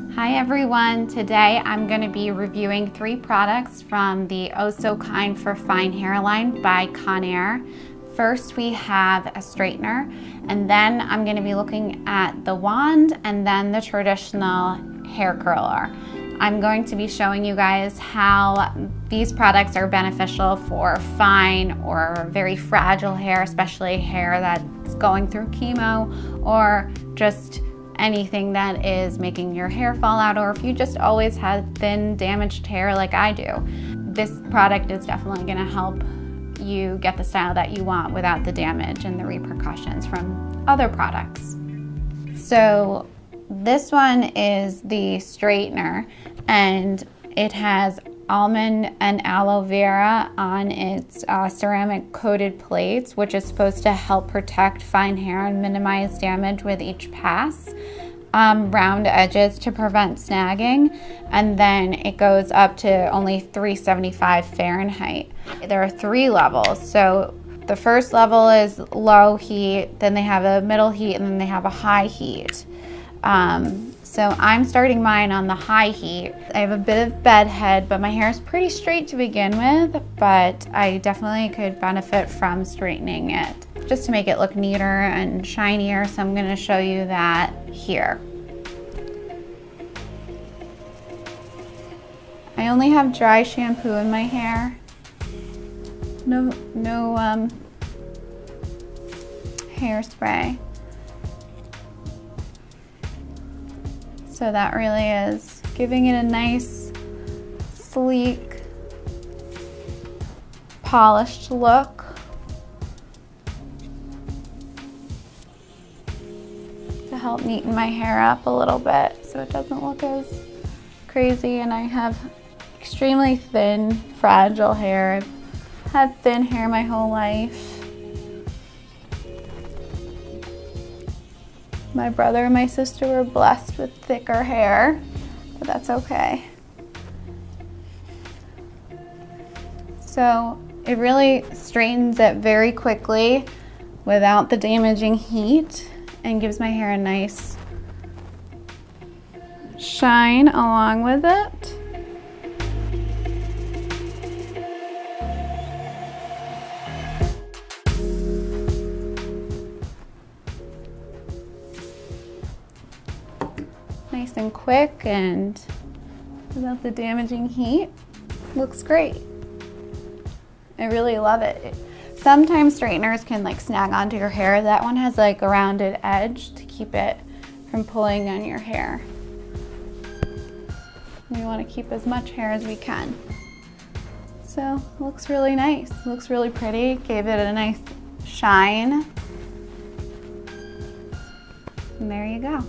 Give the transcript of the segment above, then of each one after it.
Hi everyone, today I'm going to be reviewing 3 products from the OhSoKind for Fine Hairline by Conair. First we have a straightener, and then I'm going to be looking at the wand and then the traditional hair curler. I'm going to be showing you guys how these products are beneficial for fine or very fragile hair, especially hair that's going through chemo or just anything that is making your hair fall out, or if you just always had thin, damaged hair like I do. This product is definitely going to help you get the style that you want without the damage and the repercussions from other products. So this one is the straightener, and it has almond and aloe vera on its ceramic coated plates, which is supposed to help protect fine hair and minimize damage with each pass. Round edges to prevent snagging, and then it goes up to only 375 Fahrenheit. There are 3 levels. So the first level is low heat, then they have a middle heat, and then they have a high heat. So I'm starting mine on the high heat. I have a bit of bedhead, but my hair is pretty straight to begin with, but I definitely could benefit from straightening it just to make it look neater and shinier. So I'm going to show you that here. I only have dry shampoo in my hair. No hairspray. So that really is giving it a nice, sleek, polished look. To help neaten my hair up a little bit so it doesn't look as crazy. And I have extremely thin, fragile hair. I've had thin hair my whole life. My brother and my sister were blessed with thicker hair, but that's okay. So it really straightens it very quickly without the damaging heat and gives my hair a nice shine along with it. Nice and quick and without the damaging heat. Looks great. I really love it. Sometimes straighteners can like snag onto your hair. That one has like a rounded edge to keep it from pulling on your hair. We want to keep as much hair as we can. So looks really nice. Looks really pretty. Gave it a nice shine. And there you go.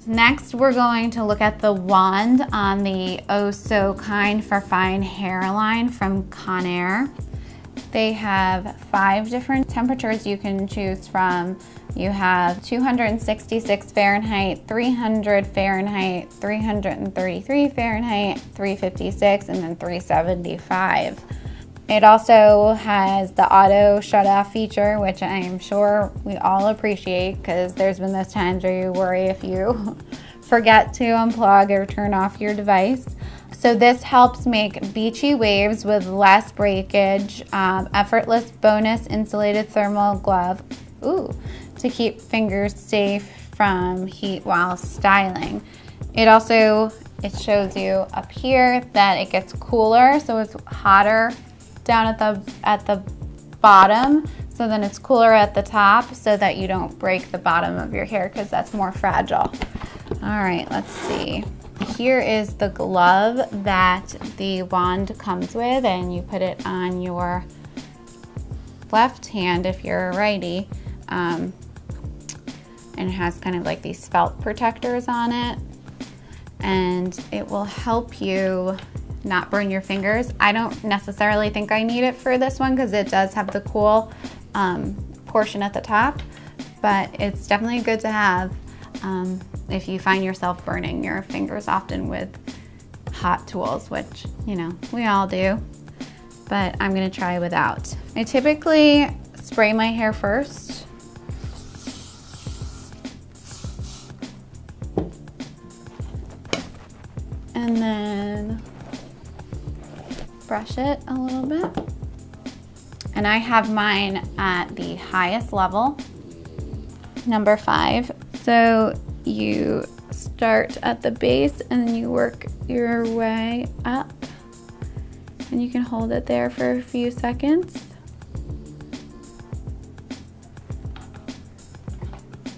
Next, we're going to look at the wand on the OhSoKind for Fine Hairline from Conair. They have 5 different temperatures you can choose from. You have 266 Fahrenheit, 300 Fahrenheit, 333 Fahrenheit, 356, and then 375. It also has the auto shut-off feature, which I am sure we all appreciate, because there's been those times where you worry if you forget to unplug or turn off your device. So this helps make beachy waves with less breakage, effortless bonus insulated thermal glove, to keep fingers safe from heat while styling. It shows you up here that it gets cooler, so it's hotter down at the bottom, so then it's cooler at the top so that you don't break the bottom of your hair, because that's more fragile. All right, let's see. Here is the glove that the wand comes with, and you put it on your left hand if you're a righty, and it has kind of like these felt protectors on it, and it will help you not burn your fingers. I don't necessarily think I need it for this one because it does have the cool portion at the top, but it's definitely good to have if you find yourself burning your fingers often with hot tools, which, you know, we all do, but I'm gonna try without. I typically spray my hair first. And then brush it a little bit. And I have mine at the highest level, number 5. So you start at the base and then you work your way up. And you can hold it there for a few seconds.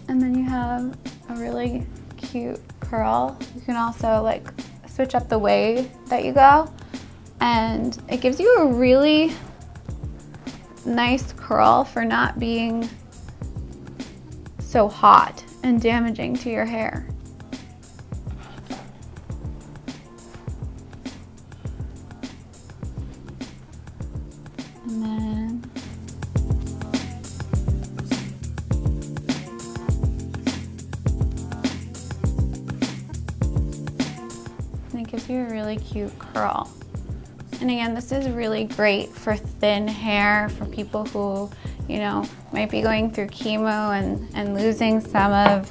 And then you have a really cute curl. You can also like switch up the way that you go. And it gives you a really nice curl for not being so hot and damaging to your hair. And then it gives you a really cute curl. And again, this is really great for thin hair, for people who, you know, might be going through chemo and losing some of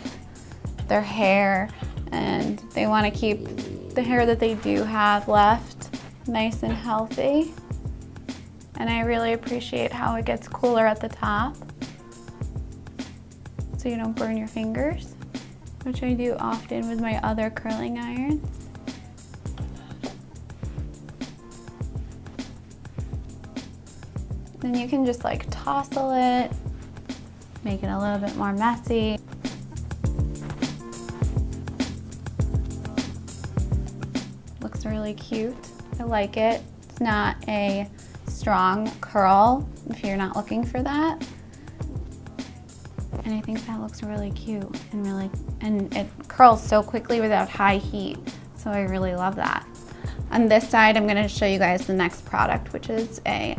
their hair, and they want to keep the hair that they do have left nice and healthy. And I really appreciate how it gets cooler at the top, so you don't burn your fingers, which I do often with my other curling irons. Then you can just like tousle it, make it a little bit more messy. Looks really cute. I like it. It's not a strong curl if you're not looking for that. And I think that looks really cute and it curls so quickly without high heat. So I really love that. On this side, I'm going to show you guys the next product, which is a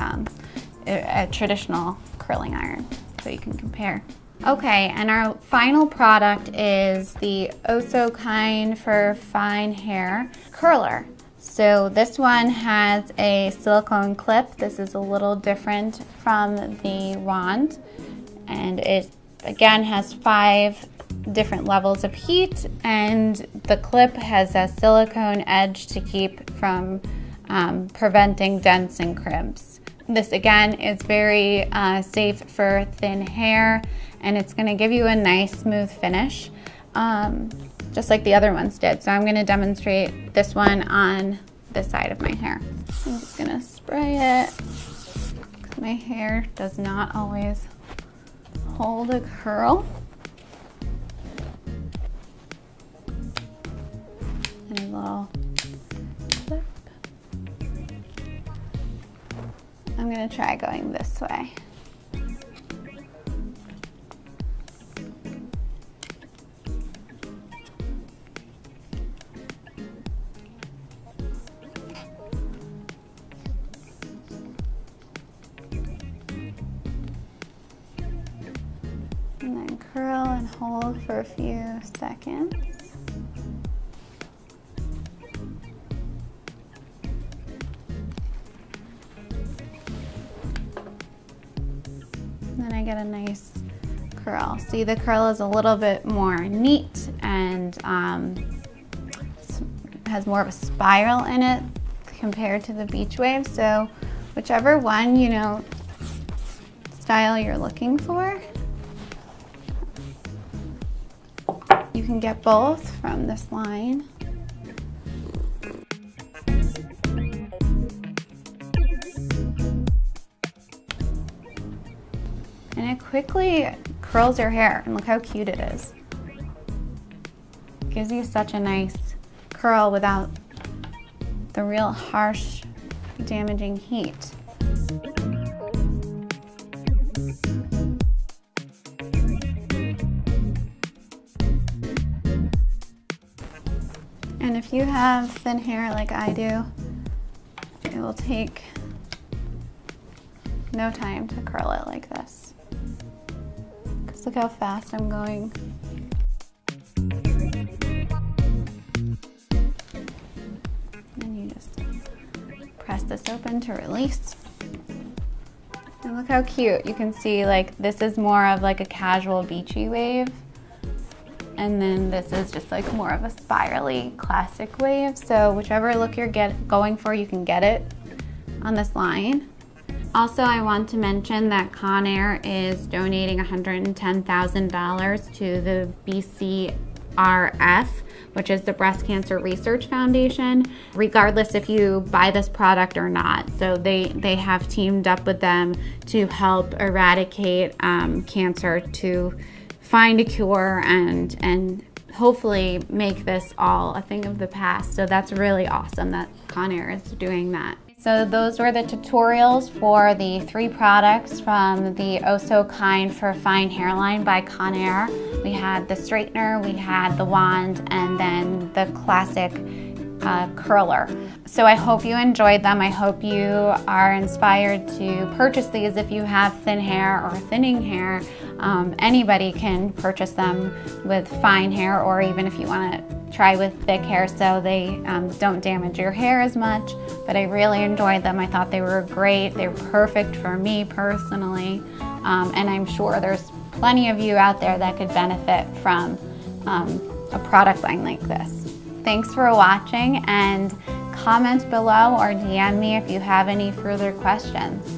traditional curling iron, so you can compare. Okay, and our final product is the OhSoKind for fine hair curler. So this one has a silicone clip. This is a little different from the wand, and it again has 5 different levels of heat, and the clip has a silicone edge to keep from preventing dents and crimps. This again is very safe for thin hair, and it's going to give you a nice smooth finish, just like the other ones did. So I'm going to demonstrate this one on this side of my hair. I'm just going to spray it, because my hair does not always hold a curl. And a little clip. I'm going to try going this way. And then curl and hold for a few seconds. Then I get a nice curl. See, the curl is a little bit more neat and has more of a spiral in it compared to the beach wave. So whichever one, you know, style you're looking for, you can get both from this line. And it quickly curls your hair, and look how cute it is. It gives you such a nice curl without the real harsh, damaging heat. And if you have thin hair like I do, it will take no time to curl it like this. Look how fast I'm going. And you just press this open to release. And look how cute. You can see like this is more of like a casual beachy wave. And then this is just like more of a spirally classic wave. So whichever look you're going for, you can get it on this line. Also, I want to mention that Conair is donating $110,000 to the BCRF, which is the Breast Cancer Research Foundation, regardless if you buy this product or not. So they have teamed up with them to help eradicate cancer, to find a cure and hopefully make this all a thing of the past. So that's really awesome that Conair is doing that. So those were the tutorials for the 3 products from the OhSoKind for Fine Hairline by Conair. We had the straightener, we had the wand, and then the classic curler. So I hope you enjoyed them. I hope you are inspired to purchase these if you have thin hair or thinning hair. Anybody can purchase them with fine hair, or even if you want to try with thick hair so they don't damage your hair as much. But I really enjoyed them. I thought they were great. They were perfect for me personally. And I'm sure there's plenty of you out there that could benefit from a product line like this. Thanks for watching, and comment below or DM me if you have any further questions.